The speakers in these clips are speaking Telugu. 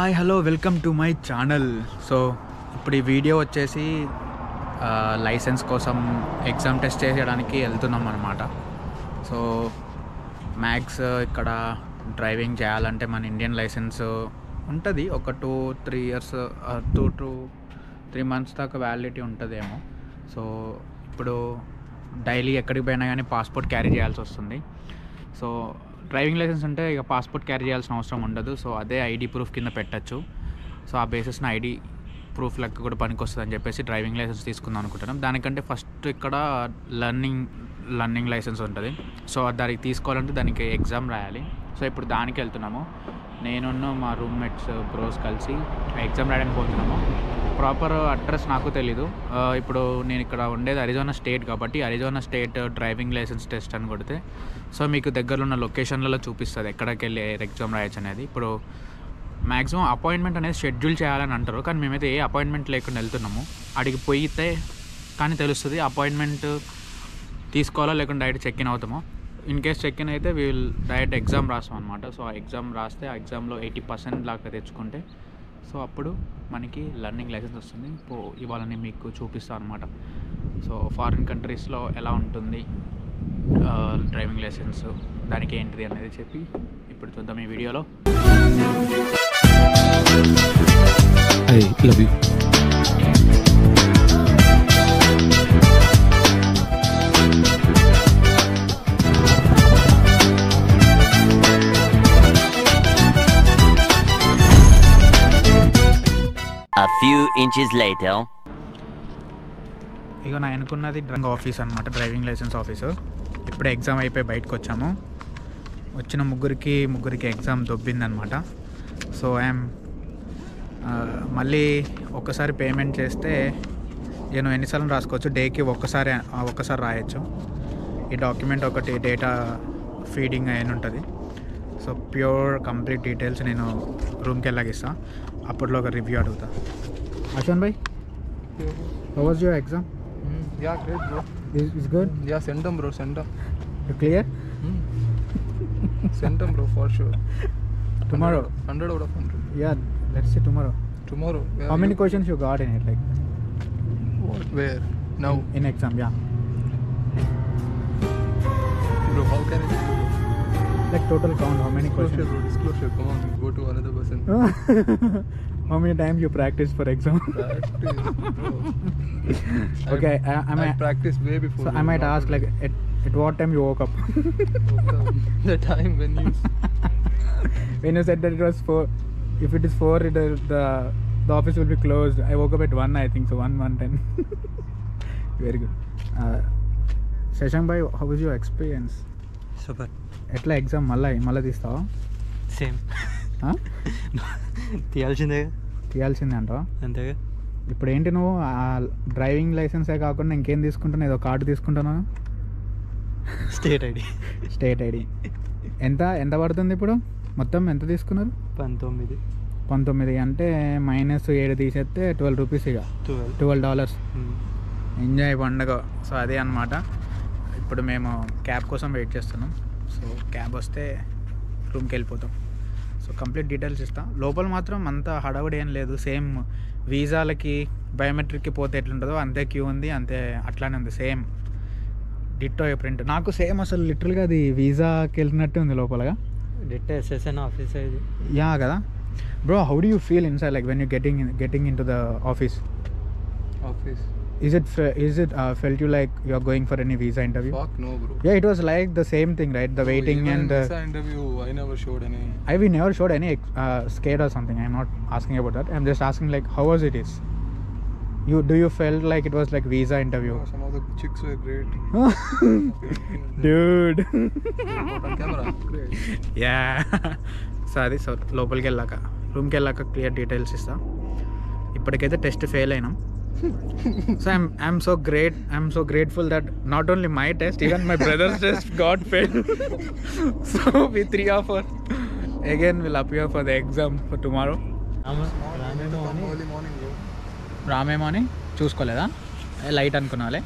Hi hello welcome to my channel. So ఇప్పుడు ఈ వీడియో వచ్చేసి లైసెన్స్ కోసం ఎగ్జామ్ టెస్ట్ చేయడానికి వెళ్తున్నాం అనమాట. సో మ్యాథ్స్ ఇక్కడ డ్రైవింగ్ చేయాలంటే మన ఇండియన్ లైసెన్స్ ఉంటుంది, ఒక 2-3 ఇయర్స్ 2-3 months దాకా వ్యాలిడిటీ ఉంటుందేమో. సో ఇప్పుడు డైలీ ఎక్కడికి పోయినా కానీ పాస్పోర్ట్ క్యారీ చేయాల్సి వస్తుంది. సో డ్రైవింగ్ లైసెన్స్ అంటే ఇక పాస్పోర్ట్ క్యారీ చేయాల్సిన అవసరం ఉండదు. సో అదే ఐడి ప్రూఫ్ కింద పెట్టచ్చు. సో ఆ బేసిస్న ఐడి ప్రూఫ్ లెక్క కూడా పనికి వస్తుంది అని చెప్పేసి డ్రైవింగ్ లైసెన్స్ తీసుకుందాం అనుకుంటున్నాం. దానికంటే ఫస్ట్ ఇక్కడ లర్నింగ్ లైసెన్స్ ఉంటుంది. సో దానికి తీసుకోవాలంటే దానికి ఎగ్జామ్ రాయాలి. సో ఇప్పుడు దానికి వెళ్తున్నాము. నేనున్న మా రూమ్మేట్స్ బ్రోస్ కలిసి ఎగ్జామ్ రాయడానికి పోతున్నాము. ప్రాపర్ అడ్రస్ నాకు తెలీదు. ఇప్పుడు నేను ఇక్కడ ఉండేది అరిజోనా స్టేట్ కాబట్టి Arizona state driving licence test అని కొడితే సో మీకు దగ్గరలో ఉన్న లొకేషన్లలో చూపిస్తుంది ఎక్కడికి వెళ్ళి ఎగ్జామ్ రాయొచ్చు అనేది. ఇప్పుడు మ్యాక్సిమం అపాయింట్మెంట్ అనేది షెడ్యూల్ చేయాలని అంటారు, కానీ మేమైతే ఏ అపాయింట్మెంట్ లేకుండా వెళ్తున్నాము. అడిగి పోయితే కానీ తెలుస్తుంది అపాయింట్మెంట్ తీసుకోవాలో లేకుండా డైరెక్ట్ చెక్ ఇన్ అవుతామో. ఇన్ కేస్ చెక్ ఇన్ అయితే వీల్ డైరెక్ట్ ఎగ్జామ్ రాస్తాం అనమాట. సో ఆ ఎగ్జామ్ రాస్తే ఆ ఎగ్జామ్లో 80% లాగా తెచ్చుకుంటే సో అప్పుడు మనకి లర్నింగ్ లైసెన్స్ వస్తుంది. ఇవాళ నేను మీకు చూపిస్తాను అనమాట. సో ఫారిన్ కంట్రీస్లో ఎలా ఉంటుంది డ్రైవింగ్ లైసెన్స్, దానికి ఏంటిది అనేది చెప్పి ఇప్పుడు చూద్దాం ఈ వీడియోలో. I love you. A few inches later. ఇక నా అనుకున్నది డ్రైవింగ్ ఆఫీస్ అనమాట, డ్రైవింగ్ లైసెన్స్ ఆఫీసు. ఇప్పుడే ఎగ్జామ్ అయిపోయి బయటకు వచ్చాము. వచ్చిన ముగ్గురికి ఎగ్జామ్ దొబ్బిందనమాట. సో ఐఎమ్ మళ్ళీ ఒక్కసారి పేమెంట్ చేస్తే నేను ఎన్నిసార్లు రాసుకోవచ్చు, డేకి ఒక్కసారి రాయొచ్చు. ఈ డాక్యుమెంట్ ఒకటి డేటా ఫీడింగ్ అయిన ఉంటుంది. సో ప్యూర్ కంప్లీట్ డీటెయిల్స్ నేను రూమ్కి వెళ్ళాగిస్తా. అప్పట్లో ఒక రివ్యూ అడుగుతా. అశ్వన్ భాయ్, how was your exam? Yeah, great bro. Is good? Yeah, send them bro, send them. You clear? Send them bro for sure. Tomorrow? 100 out of 100. Yeah, let's see tomorrow. Tomorrow? Yeah, How many questions you got in it, like? What? Where? Now? In exam, yeah. Bro, how can I tell you? Like total count, how many Disclosure questions? bro, disclosure. Come on, go to another person. How many times you practice for exam? Practice bro. Okay, I practiced way before. So you, I might not ask, only. like, at what time you woke up? The time when you... When you said that it was 4, if it is 4, the office will be closed. I woke up at 1, I think, so 1:10. Very good. Shashank bhai, how was your experience? Super. ఎట్లా ఎగ్జామ్ మళ్ళీ తీస్తావా? సేమ్ తీయాల్సిందే అంటావా? అంతేగా. ఇప్పుడు ఏంటి నువ్వు డ్రైవింగ్ లైసెన్సే కాకుండా ఇంకేం తీసుకుంటున్నావు? ఏదో కార్డు తీసుకుంటున్నావు, స్టేట్ ఐడి. ఎంత పడుతుంది ఇప్పుడు? మొత్తం ఎంత తీసుకున్నారు? 19 అంటే -7 తీసేస్తే $12 ఇక $12. ఎంజాయ్ పండుగ. సో అదే అన్నమాట. ఇప్పుడు మేము క్యాబ్ కోసం వెయిట్ చేస్తున్నాం. సో క్యాబ్ వస్తే రూమ్కి వెళ్ళిపోతాం. సో కంప్లీట్ డీటెయిల్స్ ఇస్తాం. లోపల మాత్రం అంత హడావుడి ఏం లేదు. సేమ్ వీసాలకి బయోమెట్రిక్కి పోతే ఎట్లుంటుందో అంతే క్యూ ఉంది, అంతే అట్లానే ఉంది. Same ditto print. నాకు సేమ్ అసలు లిటరల్గా అది వీసాకి వెళ్తున్నట్టు ఉంది లోపలగా. డిట్టో SSN ఆఫీస్ ఇది. యా కదా bro. How do you feel inside, like when you getting in to the office? Is it felt you like you are going for any visa interview? Fuck no bro. Yeah, it was like the same thing, right? The waiting even and visa interview I never showed any. we never showed any scared or something. I'm not asking about that. I'm just asking like how was it is. Do you felt like it was like visa interview? Oh, some of the chicks were great. Dude. On camera. Great. Yeah. So లోపలికి వెళ్ళాక రూమ్కి వెళ్ళాక క్లియర్ డీటెయిల్స్ ఇస్తా. ఇప్పటికైతే టెస్ట్ ఫెయిల్ అయినాం. So I'm so grateful that not only my test, even my brother's test got failed. So we 3 of us again will appear for the exam for tomorrow. Early morning bro. రామేమోని చూసుకోలేదా? లైట్ అనుకున్నాలే.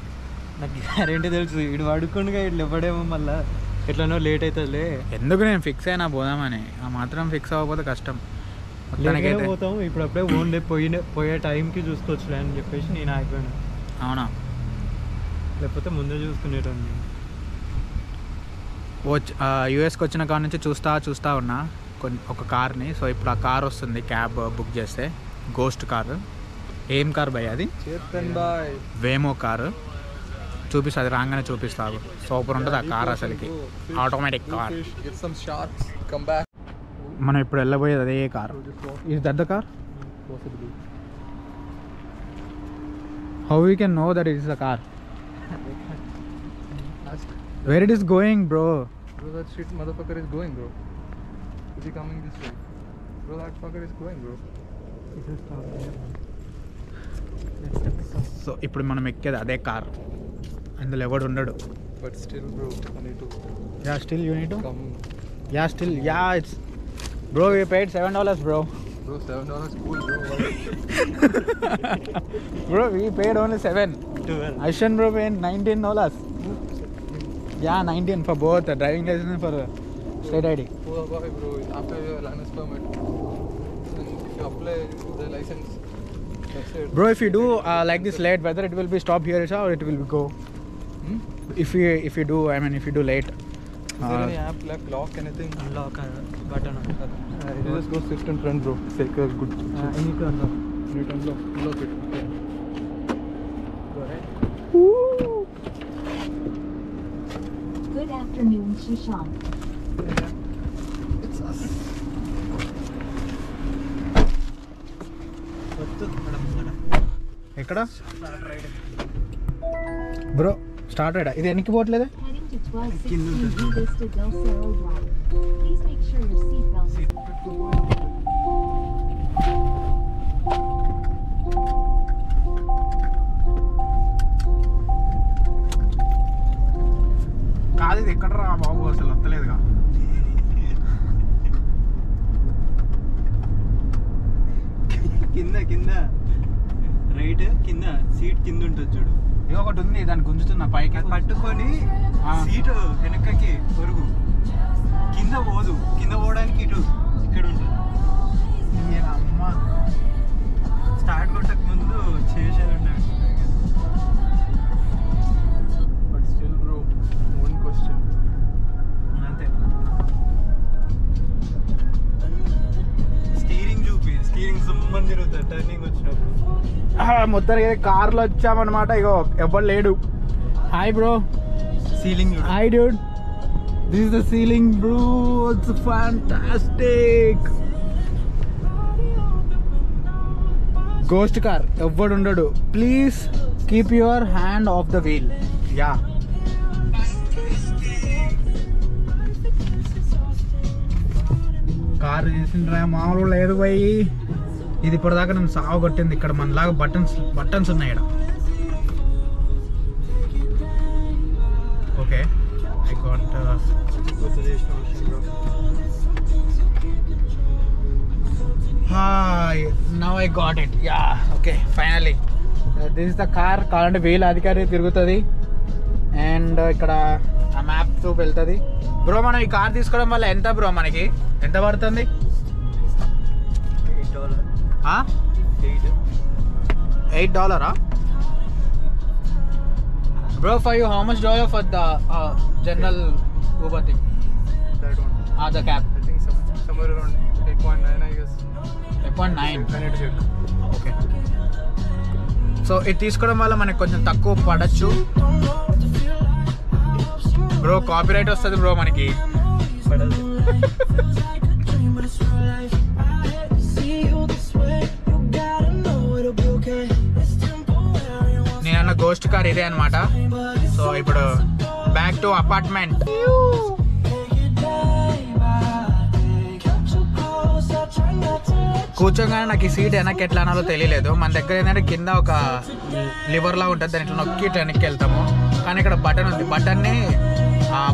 నాకు గ్యారెంటీ తెలుసు ఇటు పడుకుండగా ఇట్లా ఇవ్వడేమో, మళ్ళీ ఎట్లనో లేట్ అవుతుందిలే. ఎందుకు నేను ఫిక్స్ అయినా పోదామని. ఆ మాత్రం ఫిక్స్ అవ్వకపోతే కష్టం. మొత్తానికైతే పోతాము ఇప్పుడు అప్పుడే ఓన్లీ పోయే టైంకి చూసుకోవచ్చులే అని చెప్పేసి నేను ఆగిపోయాను. అవునా, లేకపోతే ముందే చూసుకునేటండి. యూఎస్కి వచ్చిన కాడ నుంచి చూస్తా ఉన్నా ఒక కార్ని. సో ఇప్పుడు ఆ కార్ వస్తుంది, క్యాబ్ బుక్ చేస్తే, గోస్ట్ కార్. ఏం కార్ భయ్ అది? చేతన్ బాయ్ వేమో కారు. చూపిస్తా, అది రాగానే చూపిస్తాను. సూపర్ ఉంటుంది ఆ కార్ అసలుకి, ఆటోమేటిక్ కార్. మనం ఇప్పుడు వెళ్ళబోయేది అదే car. Is that the car? How we can know that it is the car? Where it is going, bro? Bro, that shit motherfucker is going, bro. Is he coming this way? Bro, that fucker is going, bro. So ఇప్పుడు మనం ఎక్కేది అదే కార్, అందులో ఎవడు ఉండడు. But still, bro, I need to yeah still you need to come. Yeah still yeah it's bro we paid $7 bro. Bro, $7 cool, bro. Bro, we paid only 7. 12. Aishan bro paid $19. Yeah, 19 for both driving license and for state ID. Poor boy, bro. After your learner's permit, and if you apply the license, that's it. Bro, if you do like this late, whether it will be stop here or it will go. Hmm? If you do, I mean, if you do late. Is there any app like lock anything? Unlock button. You just go shift in front, bro. Take a good. I need to unlock. You need to unlock it. Okay. Go ahead. Good afternoon, Shashank. It's us. ఎక్కడ బ్రో స్టార్ట్ అయ్యా? ఇది ఎన్నికి పోవట్లేదా? Heading to 1260 Vista del Cerro Drive. Please make sure your seatbelt is కాదు, ఇది ఎక్కడ రా బాబు, అసలు వస్తలేదుగా. కింద రైట్ కింద సీట్ కింద ఉంటుంది చూడు. ఇది ఒకటి ఉంది, దాన్ని గుంజుతున్నా పైకి. అది పట్టుకొని ఆ. సీటు వెనకకి పొరుగు కింద పోదు. కింద పోవడానికి ఇటు ఇక్కడ ఉంటుంది. అమ్మ స్టార్ట్ కొట్టక ముందు చేసేది ఉండే. But still, bro, one question. అంతే. స్టీరింగ్ చూపి, స్టీరింగ్ సుమ్మని తిరుగుతుంది టర్నింగ్ వచ్చినప్పుడు. మొత్తానికి కార్లో వచ్చామన్నమాట. ఇగో ఎవ్వరు లేడు. Hi bro. Ceiling hi dude, this is the ceiling bro, it's fantastic. Ghost car, ఎవ్వడు ఉండడు. Please keep your hand off the wheel. Yeah, car చేసిండ్రా, మామూలు లేదు పోయి. ఇది ఇప్పటిదాకా నన్ను సాగు కొట్టింది. ఇక్కడ మనలాగా బటన్స్ ఉన్నాయి ఇక్కడ. ఓకే, ఐ గాట్ గుర్తు చేసిన విషయం bro. Now I got it. Yeah, okay, finally this is the car. కావాలంటే వీల్ అధికారి తిరుగుతుంది అండ్ ఇక్కడ ఆ మ్యాప్ చూపు వెళ్తుంది. బ్రో మనం ఈ కార్ తీసుకోవడం వల్ల ఎంత బ్రో, మనకి ఎంత పడుతుంది? $8. Bro, for you, how much dollar for the general Uber thing? That one. The cab. I think somewhere around 8.9, I guess. 8.9. I need to check. Okay, so ఇది తీసుకోవడం వల్ల మనకి కొంచెం తక్కువ పడచ్చు. బ్రో కాపీరైట్ వస్తుంది బ్రో మనకి. పడదు. నేనన్న గోస్ట్ కార్ ఇదే అనమాట. సో ఇప్పుడు బ్యాక్ టు అపార్ట్మెంట్. కూర్చోగానే నాకు ఈ సీట్ వెనక్కి ఎట్లా అనాలో తెలియలేదు. మన దగ్గర ఏంటంటే కింద ఒక లివర్లా ఉంటుంది, దాని ఇట్లా నొక్కి వెనక్కి వెళ్తాము. కానీ ఇక్కడ బటన్ ఉంది, బటన్ని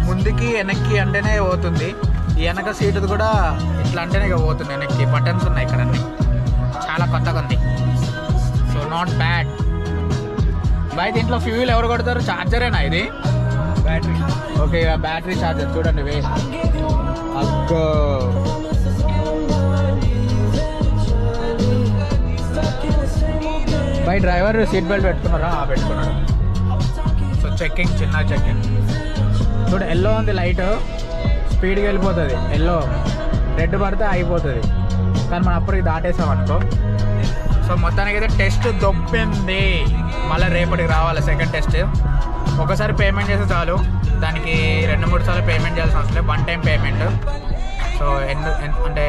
ముందుకి వెనక్కి అంటేనే పోతుంది. ఈ వెనక సీటు కూడా ఇట్లా అంటేనే ఇక పోతుంది వెనక్కి. బటన్స్ ఉన్నాయి ఇక్కడ అన్ని, చాలా కొత్తగా ఉంది. So not bad. బయట దీంట్లో ఫ్యూల్ ఎవరు కొడతారు? ఛార్జరేనా ఇది? బ్యాటరీ. ఓకే, బ్యాటరీ ఛార్జర్ చూడండి వేస్ట్. అగ్గో మై డ్రైవర్ సీట్ బెల్ట్ పెట్టుకున్నారా? పెట్టుకున్నాడు. సో చెక్కింగ్, చిన్న చెక్కింగ్. చూడు ఎల్లో ఉంది లైట్, స్పీడ్గా వెళ్ళిపోతుంది. ఎల్లో రెడ్ పడితే అయిపోతుంది, కానీ మనం అప్పటికి దాటేసాం అనుకో. సో మొత్తానికి అయితే టెస్ట్ దొబ్బింది. మళ్ళీ రేపటికి రావాలి సెకండ్ టెస్ట్. ఒకసారి పేమెంట్ చేస్తే చాలు, దానికి 2-3 సార్లు పేమెంట్ చేయాల్సిన అవసరం లేదు. 1 టైం పేమెంట్. సో అంటే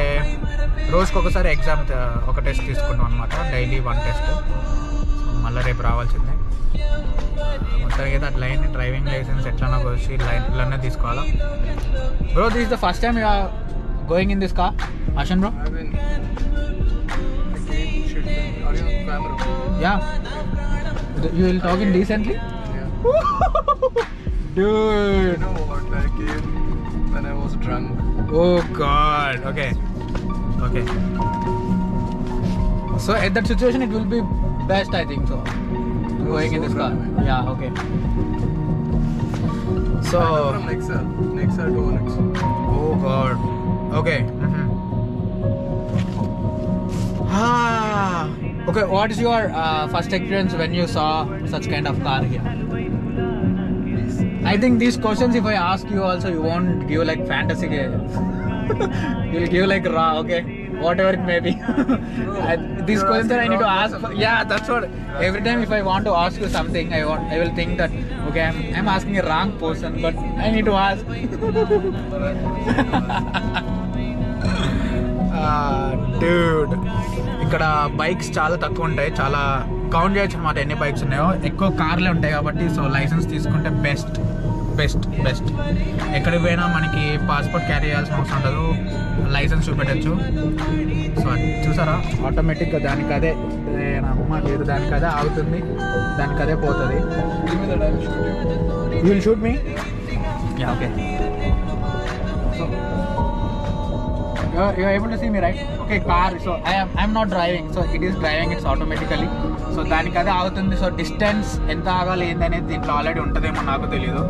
రోజుకి ఒకసారి ఎగ్జామ్ ఒక టెస్ట్ తీసుకుంటాం అనమాట, డైలీ 1 టెస్ట్. సో మళ్ళీ రేపు రావాల్సిందే. మొత్తానికి అయితే అట్లా అయింది. డ్రైవింగ్ లైసెన్స్ ఎట్లా వచ్చి లైన్లోనే తీసుకోవాలా. Bro this is the first time you are going in this car, Ashan bro? I've been again shit. Are you on camera? Yeah. You will talk in decently? Yeah. Dude. You know what? I came when I was drunk. Oh God. Okay. Okay. So at that situation, it will be best, I think so. Going in this car. Yeah. Okay. So. From Nexa to Onyx. Oh God. Okay. Okay, what is your first experience when you saw such kind of car here? I think these questions, if I ask you also, you won't give like fantasy. You'll give like raw, okay? Whatever it may be. These questions that I need to ask. Yeah, that's what. Every time if I want to ask you something, I will think that, okay, I'm asking a wrong person, but I need to ask. Dude, ఇక్కడ బైక్స్ చాలా తక్కువ ఉంటాయి, చాలా కౌంట్ చేయొచ్చు అనమాట ఎన్ని బైక్స్ ఉన్నాయో. ఎక్కువ కార్లే ఉంటాయి కాబట్టి సో లైసెన్స్ తీసుకుంటే బెస్ట్ బెస్ట్ బెస్ట్. ఎక్కడికి పోయినా మనకి పాస్పోర్ట్ క్యారీ చేయాల్సిన అవసరం ఉండదు, లైసెన్స్ చూపెట్టచ్చు. సో చూసారా ఆటోమేటిక్గా దానికి అదే అమ్మ లేదు, దానికి అదే ఆగుతుంది, దానికి అదే పోతుంది. You will shoot me? Yeah okay. So you're able to see me, right? Okay, car. So I'm not driving, so it is driving, it's automatically. So దానికి అదే ఆగుతుంది. సో డిస్టెన్స్ ఎంత ఆగాలి ఏందనేది దీంట్లో ఆల్రెడీ ఉంటుందేమో, నాకు తెలీదు.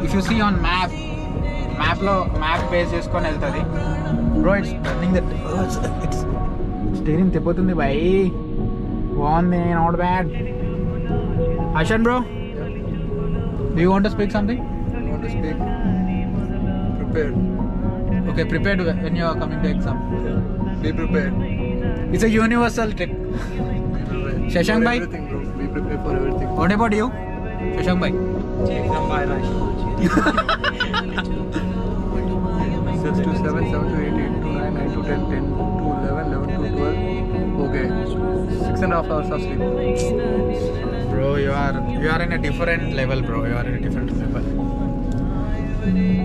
ఇఫ్ యూ సీ ఆన్ మ్యాప్లో మ్యాప్ బేస్ చేసుకొని వెళ్తుంది. Bro it's turning that, it's steering తిప్పుతుంది బై, బాగుంది, not bad. Ashan bro, do you want to speak something? I want to speak. Prepared. Okay, prepared when you are coming to exam. Be prepared. It's a universal trip. Be prepared. Shashank For bhai? everything, bro. Be prepared for everything. What about you, Shashank bhai? Exam by right. 6 to 7, 7 to 8, 8 to 9, 9 to 10, 10 to 11, 11 to 12. Okay. 6.5 hours of sleep. Bro, you are in a different level, bro. You are in a different level.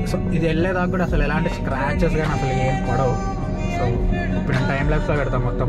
So ఇది వెళ్ళేదాకా కూడా అసలు ఎలాంటి స్క్రాచెస్ కానీ అసలు ఏం పడవు. సో ఇప్పుడు నేను టైం ల్యాప్స్లో పెడతాం మొత్తం.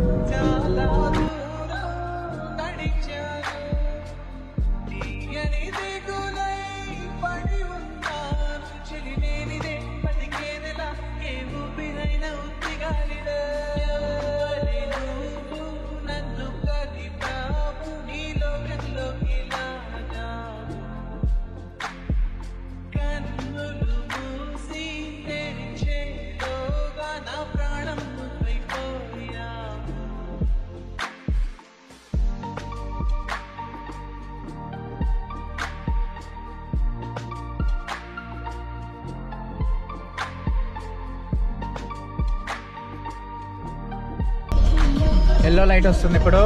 ఎల్లో లైట్ వస్తుంది ఇప్పుడు,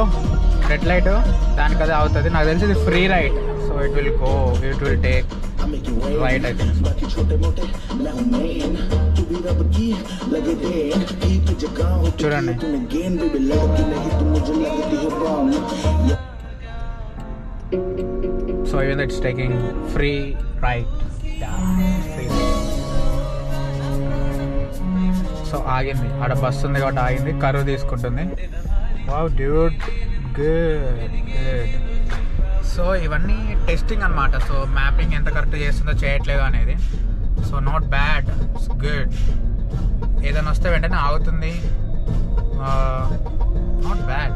రెడ్ లైట్, దానికి అదే అవుతుంది. నాకు తెలిసి ఇది free right, so it will take right I think. చూడండి so even it's taking free right. So ఆగింది, ఆడ బస్సు ఉంది కాబట్టి ఆగింది, కరువు తీసుకుంటుంది. Wow dude, good good. So ఇవన్నీ టెస్టింగ్ అనమాట. సో మ్యాపింగ్ ఎంత కరెక్ట్ చేస్తుందో చేయట్లేదు అనేది. So not bad, it's good. ఏదైనా వస్తే వెంటనే ఆగుతుంది, నాట్ బ్యాడ్.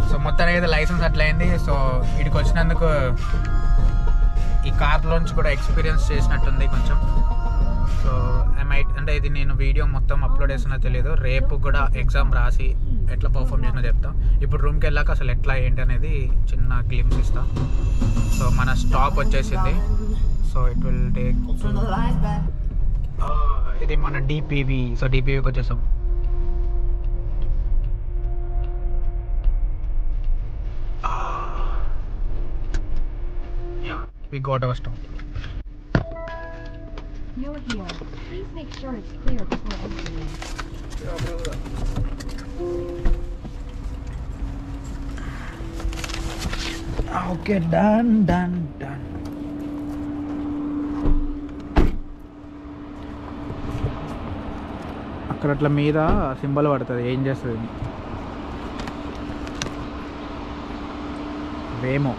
సో మొత్తానికి అయితే లైసెన్స్ అట్లయింది. సో వీడికి వచ్చినందుకు ఈ కార్లోంచి కూడా ఎక్స్పీరియన్స్ చేసినట్టుంది కొంచెం. సో అంటే ఇది నేను వీడియో మొత్తం అప్లోడ్ చేసినా తెలియదు, రేపు కూడా ఎగ్జామ్ రాసి ఎట్లా పర్ఫామ్ చేసినా చెప్తా. ఇప్పుడు రూమ్కి వెళ్ళాక అసలు ఎట్లా ఏంటి అనేది చిన్న గ్లిమ్స్ ఇస్తా. సో మన స్టాప్ వచ్చేసింది. సో ఇట్ విల్ టేక్ ఇది మన డిపివి. సో డిపివికి వచ్చేసాం. We got our stop. You're here. Please make sure it's clear before entering. Okay, done. అక్కడ అట్లా మీద సింబల్ పడుతుంది. ఏం చేస్తుంది? వేమో.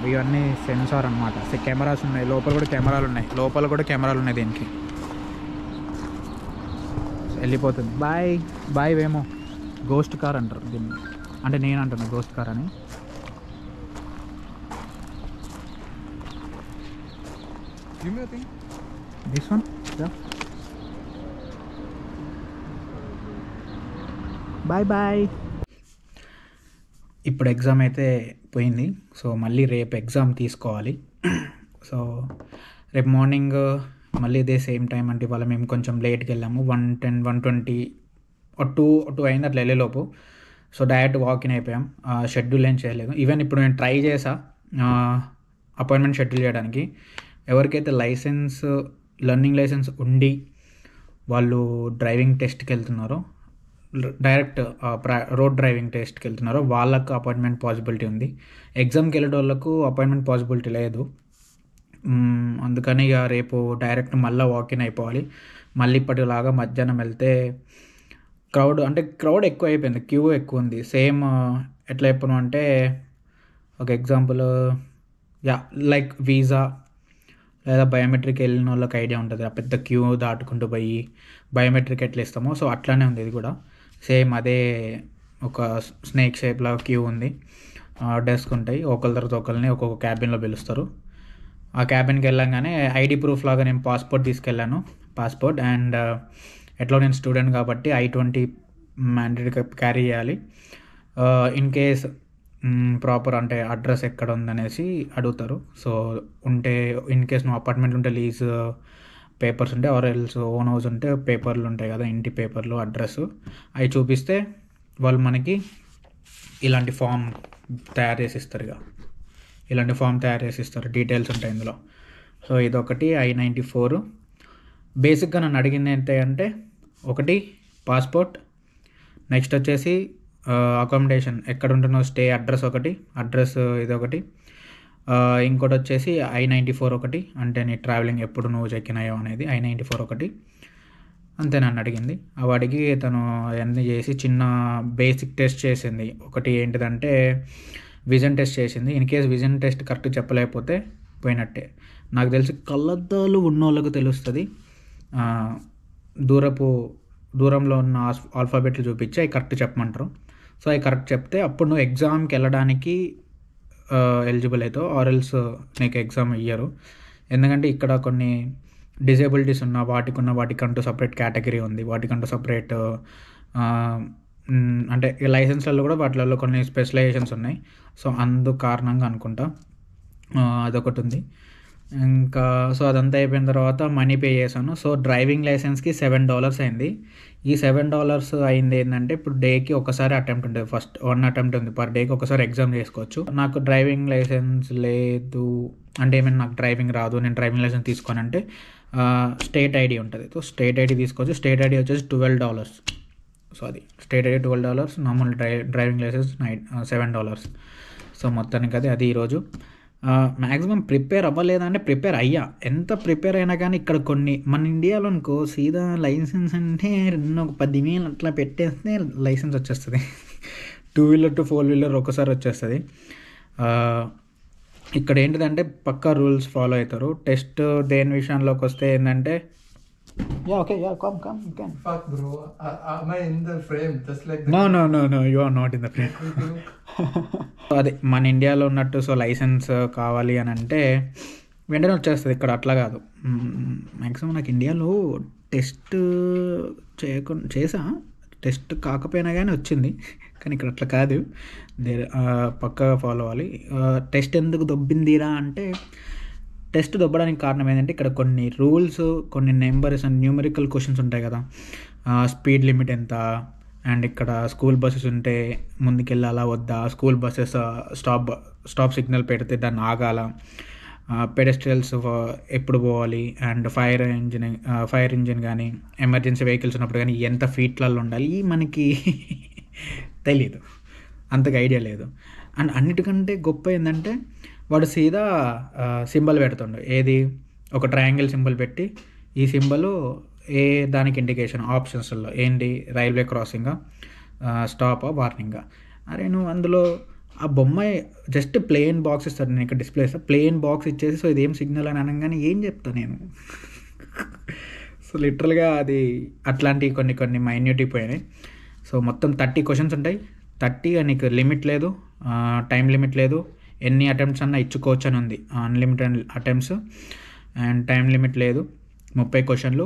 ఇవన్నీ సెన్సార్ అనమాట. కెమెరాస్ ఉన్నాయి. లోపల కూడా కెమెరాలు ఉన్నాయి దీనికి. వెళ్ళిపోతుంది. బాయ్ వేమో. గోస్ట్ కార్ అంటారు దీన్ని. అంటే నేను అంటున్నా గోస్ట్ కార్ అని. This one boy. ఇప్పుడు ఎగ్జామ్ అయితే పోయింది. సో మళ్ళీ రేపు ఎగ్జామ్ తీసుకోవాలి. సో రేపు మార్నింగ్ మళ్ళీ ఇదే సేమ్ టైం. అంటే ఇవాళ మేము కొంచెం లేట్కి వెళ్ళాము. 1:10, 1:20 2 అయింది అట్లా వెళ్ళేలోపు. సో డైరెక్ట్ వాకిన్ అయిపోయాం. షెడ్యూల్ ఏం చేయలేదు. ఈవెన్ ఇప్పుడు నేను ట్రై చేసా అపాయింట్మెంట్ షెడ్యూల్ చేయడానికి. ఎవరికైతే లెర్నింగ్ లైసెన్స్ ఉండి వాళ్ళు డ్రైవింగ్ టెస్ట్కి వెళ్తున్నారో, డైరెక్ట్ రోడ్ డ్రైవింగ్ టెస్ట్కి వెళ్తున్నారో వాళ్ళకు అపాయింట్మెంట్ పాసిబిలిటీ ఉంది. ఎగ్జామ్కి వెళ్ళే వాళ్ళకు అపాయింట్మెంట్ పాసిబిలిటీ లేదు. అందుకని ఇక రేపు డైరెక్ట్ మళ్ళీ వాకిన్ అయిపోవాలి. మళ్ళీ ఇప్పటిలాగా మధ్యాహ్నం వెళ్తే క్రౌడ్ ఎక్కువ అయిపోయింది. క్యూ ఎక్కువ ఉంది. సేమ్ ఎట్లా చెప్పను అంటే ఒక ఎగ్జాంపుల్ లైక్ వీసా లేదా బయోమెట్రిక్ వెళ్ళిన వాళ్ళకి ఐడియా ఉంటుంది. ఆ పెద్ద క్యూ దాటుకుంటూ పోయి బయోమెట్రిక్ ఎట్లా ఇస్తామో సో అట్లానే ఉంది ఇది కూడా. సేమ్ అదే ఒక స్నేక్ షేప్లో క్యూ ఉంది. డెస్క్ ఉంటాయి. ఒకరి తర్వాత ఒకరిని ఒక్కొక్క క్యాబిన్లో పిలుస్తారు. ఆ క్యాబిన్కి వెళ్ళంగానే ఐడి ప్రూఫ్ లాగా నేను పాస్పోర్ట్ తీసుకెళ్ళాను. పాస్పోర్ట్ అండ్ ఎట్లా నేను స్టూడెంట్ కాబట్టి I-20 మ్యాండేటరీ క్యారీ చేయాలి. ఇన్ కేస్ ప్రాపర్ అంటే అడ్రస్ ఎక్కడ ఉందనేసి అడుగుతారు. సో ఉంటే ఇన్ కేస్ నువ్వు అపార్ట్మెంట్ ఉంటే లీజ్ పేపర్స్ ఉంటే ఆర్ ఎల్స్ ఓన్ హౌస్ ఉంటే పేపర్లు ఉంటాయి కదా, ఇంటి పేపర్లు, అడ్రస్ అవి చూపిస్తే వాళ్ళు మనకి ఇలాంటి ఫామ్ తయారు చేసి ఇస్తారు. డీటెయిల్స్ ఉంటాయి ఇందులో. సో ఇదొకటి. I-94 బేసిక్గా నన్ను అడిగింది ఏంటంటే ఒకటి పాస్పోర్ట్, నెక్స్ట్ వచ్చేసి అకామిడేషన్ ఎక్కడ ఉంటున్నావు స్టే అడ్రస్ ఇదొకటి. ఇంకోటి వచ్చేసి I-94 ఒకటి, అంటే నీ ట్రావెలింగ్ ఎప్పుడు నువ్వు చెక్ ఇన్ అయ్యావు అనేది I-94 ఒకటి. అంతే నన్ను అడిగింది. అవి అడిగి తను అవన్నీ చేసి చిన్న బేసిక్ టెస్ట్ చేసింది. ఒకటి ఏంటిదంటే విజన్ టెస్ట్ చేసింది. In case vision test correct చెప్పలేకపోతే పోయినట్టే. నాకు తెలిసి కళ్ళద్దాలు ఉన్న వాళ్ళకు తెలుస్తుంది. దూరంలో ఉన్న ఆల్ఫాబెట్లు చూపించి అవి కరెక్ట్ చెప్పమంటారు. సో అవి కరెక్ట్ చెప్తే అప్పుడు నువ్వు ఎగ్జామ్కి వెళ్ళడానికి ఎలిజిబుల్ అవుతావు. ఆర్ఎల్స్ నీకు ఎగ్జామ్ ఇయ్యరు. ఎందుకంటే ఇక్కడ కొన్ని డిజేబిలిటీస్ ఉన్న వాటికంటూ సపరేట్ కేటగిరీ ఉంది. వాటికంటూ సపరేట్ అంటే లైసెన్స్లలో కూడా వాటిలలో కొన్ని స్పెషలైజేషన్స్ ఉన్నాయి. సో అందు కారణంగా అనుకుంటా అదొకటి ఉంది. ఇంకా సో అదంతా అయిపోయిన తర్వాత మనీ పే చేశాను. సో డ్రైవింగ్ లైసెన్స్కి $7 అయింది. ఈ $7 అయింది ఏంటంటే ఇప్పుడు డేకి ఒకసారి అటెంప్ట్ ఉంటుంది. ఫస్ట్ 1 అటెంప్ట్ ఉంది. పర్ డేకి ఒకసారి ఎగ్జామ్ చేసుకోవచ్చు. నాకు డ్రైవింగ్ లైసెన్స్ లేదు అంటే ఏమైనా నాకు డ్రైవింగ్ రాదు, నేను డ్రైవింగ్ లైసెన్స్ తీసుకోనంటే స్టేట్ ఐడి ఉంటుంది. సో స్టేట్ ఐడి తీసుకోవచ్చు. స్టేట్ ఐడి వచ్చేసి $12. సో అది state ID $12, normal driving licence $7. So మొత్తానికి అది ఈరోజు మ్యాక్సిమం ప్రిపేర్ అవ్వలేదంటే ప్రిపేర్ అయ్యా. ఎంత ప్రిపేర్ అయినా కానీ ఇక్కడ కొన్ని మన ఇండియాలో అనుకో సీదా లైసెన్స్ అంటే 10,000 అట్లా పెట్టేస్తే లైసెన్స్ వచ్చేస్తుంది. 2 వీలర్ టు 4 వీలర్ ఒకసారి వచ్చేస్తుంది. ఇక్కడ ఏంటిదంటే పక్కా రూల్స్ ఫాలో అవుతారు. టెస్ట్ దేని విషయంలోకి వస్తే ఏంటంటే Fuck bro, am I in the frame just like that? No, you are not in the frame. అదే మన ఇండియాలో ఉన్నట్టు సో లైసెన్స్ కావాలి అని అంటే వెంటనే వచ్చేస్తుంది. ఇక్కడ అట్లా కాదు. మ్యాక్సిమం నాకు ఇండియాలో టెస్ట్ టెస్ట్ కాకపోయినా కానీ వచ్చింది, కానీ ఇక్కడ అట్లా కాదు, పక్కాగా ఫాలో అవ్వాలి. టెస్ట్ ఎందుకు దొబ్బిందిరా అంటే, టెస్ట్ దొబ్బడానికి కారణం ఏంటంటే ఇక్కడ కొన్ని రూల్స్, కొన్ని నెంబర్స్ అండ్ న్యూమరికల్ క్వశ్చన్స్ ఉంటాయి కదా. స్పీడ్ లిమిట్ ఎంత, అండ్ ఇక్కడ స్కూల్ బస్సెస్ ఉంటే ముందుకెళ్ళాలా వద్దా, స్కూల్ బస్సెస్ స్టాప్ సిగ్నల్ పెడితే దాన్ని ఆగాల, పెడెస్ట్రియల్స్ ఎప్పుడు పోవాలి, అండ్ ఫైర్ ఇంజిన్ కానీ ఎమర్జెన్సీ వెహికల్స్ ఉన్నప్పుడు కానీ ఎంత ఫీట్లలో ఉండాలి, మనకి తెలీదు, అంతగా ఐడియా లేదు. అండ్ అన్నిటికంటే గొప్ప ఏంటంటే వాడు సీదా సింబల్ పెడుతుండు, ఏది ఒక ట్రయాంగిల్ సింబల్ పెట్టి, ఈ సింబల్ ఏ దానికి ఇండికేషన్ ఆప్షన్స్లో ఏంటి, రైల్వే క్రాసింగా, స్టాపా, వార్నింగా. అరే నువ్వు అందులో ఆ బొమ్మ జస్ట్ ప్లెయిన్ బాక్స్ ఇస్తాడు, నేను ఇక్కడ డిస్ప్లే ఇస్తాను, ప్లెయిన్ బాక్స్ ఇచ్చేసి సో ఇదేం సిగ్నల్ అని అనగానే ఏం చెప్తాను నేను. సో లిటరల్గా అది అట్లాంటివి కొన్ని మైన్యూట్కి పోయినాయి. సో మొత్తం 30 క్వశ్చన్స్ ఉంటాయి. 30 నీకు లిమిట్ లేదు, టైం లిమిట్ లేదు, ఎన్ని అటెంప్ట్స్ అన్నా ఇచ్చుకోవచ్చు అని ఉంది, unlimited attempts, and time limit లేదు. 30 క్వశ్చన్లు,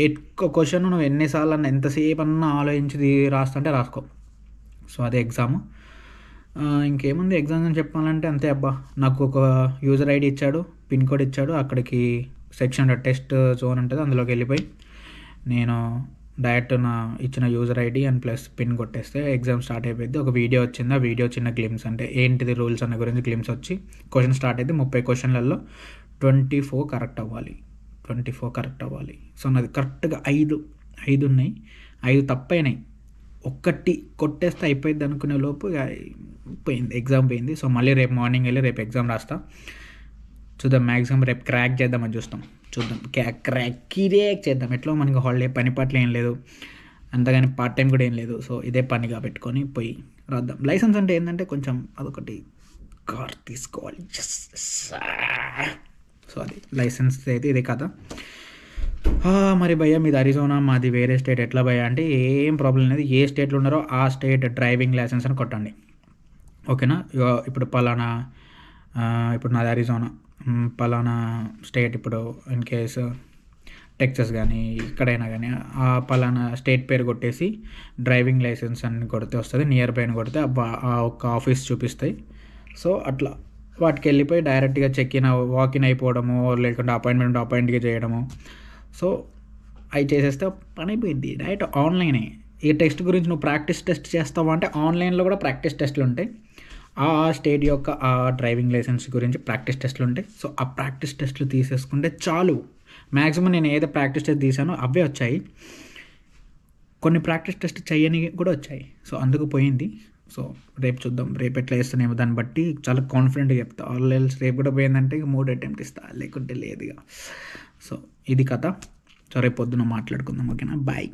ఎక్కువ క్వశ్చన్ నువ్వు ఎన్నిసార్లు అన్నా ఎంతసేపు అన్నా ఆలోచించి రాస్తుంటే రాసుకో. సో అదే ఎగ్జామ్. ఇంకేముంది ఎగ్జామ్ అని చెప్పాలంటే అంతే అబ్బా. నాకు ఒక యూజర్ ఐడి ఇచ్చాడు, పిన్ కోడ్ ఇచ్చాడు, అక్కడికి సెక్షన్ టెస్ట్ జోన్ ఉంటుంది, అందులోకి వెళ్ళిపోయి నేను డైరెక్ట్ నా ఇచ్చిన user ID and plus pin కొట్టేస్తే ఎగ్జామ్ స్టార్ట్ అయిపోయింది. ఒక వీడియో వచ్చింది, ఆ వీడియో చిన్న గ్లిమ్స్, అంటే ఏంటిది రూల్స్ అన్న గురించి గ్లిమ్స్ వచ్చి క్వశ్చన్ స్టార్ట్ అయితే 30 క్వశ్చన్లలో 24 కరెక్ట్ అవ్వాలి. సో నాది కరెక్ట్గా 5 ఉన్నాయి, 5 తప్పైనాయి, ఒక్కటి కొట్టేస్తే అయిపోయింది అనుకునే లోపు పోయింది, ఎగ్జామ్ పోయింది. సో మళ్ళీ రేపు మార్నింగ్ వెళ్ళి రేపు ఎగ్జామ్ రాస్తా. చూద్దాం, మ్యాక్సిమం రేపు క్రాక్ చేద్దామని చూద్దాం, క్రాక్ చేద్దాం. ఎట్లా మనకి హాలిడే పని పాటలు ఏం లేదు, అంతగాని పార్ట్ టైం కూడా ఏం లేదు. సో ఇదే పనిగా పెట్టుకొని పోయి రాద్దాం. లైసెన్స్ అంటే ఏంటంటే కొంచెం అదొకటి కార్ తీసుకోవాలి. సో అది లైసెన్స్ అయితే ఇదే కదా. మరి భయ్య మీది అరిజోనా, మాది వేరే స్టేట్, ఎట్లా భయ్య అంటే ఏం ప్రాబ్లం లేదు, ఏ స్టేట్లో ఉన్నారో ఆ స్టేట్ డ్రైవింగ్ లైసెన్స్ అని కొట్టండి, ఓకేనా. ఇప్పుడు పలానా, ఇప్పుడు నాది అరిజోనా, పలానా స్టేట్, ఇప్పుడు ఇన్ కేసు టెక్సస్ కానీ ఎక్కడైనా కానీ ఆ పలానా స్టేట్ పేరు కొట్టేసి డ్రైవింగ్ లైసెన్స్ అని కొడితే వస్తుంది, నియర్ బై అని కొడితే ఆ ఒక్క ఆఫీస్ చూపిస్తాయి. సో అట్లా వాటికి వెళ్ళిపోయి డైరెక్ట్గా వాకిన్ అయిపోవడము, లేకుంటే అపాయింట్గా చేయడము. సో అవి చేసేస్తే పని అయిపోయింది, డైరెక్ట్ ఆన్లైనే. ఈ టెస్ట్ గురించి నువ్వు ప్రాక్టీస్ టెస్ట్ చేస్తావు అంటే ఆన్లైన్లో కూడా ప్రాక్టీస్ టెస్ట్లు ఉంటాయి, ఆ స్టేట్ యొక్క ఆ డ్రైవింగ్ లైసెన్స్ గురించి ప్రాక్టీస్ టెస్ట్లు ఉంటాయి. సో ఆ ప్రాక్టీస్ టెస్ట్లు తీసేసుకుంటే చాలు. మ్యాక్సిమం నేను ఏదో ప్రాక్టీస్ టెస్ట్ తీసానో అవే వచ్చాయి, కొన్ని ప్రాక్టీస్ టెస్ట్ చేయని కూడా వచ్చాయి. సో అందుకు పోయింది. సో రేపు చూద్దాం, రేపు ఎట్లా వేస్తానేమో దాన్ని బట్టి చాలా కాన్ఫిడెంట్గా చెప్తా. ఆల్రెడీ రేపు కూడా పోయిందంటే ఇక 3 అటెంప్ట్ ఇస్తా, లేకుంటే లేదు ఇక. సో ఇది కథ. సో రేపు పొద్దున మాట్లాడుకుందాం, ఓకేనా. బాయ్.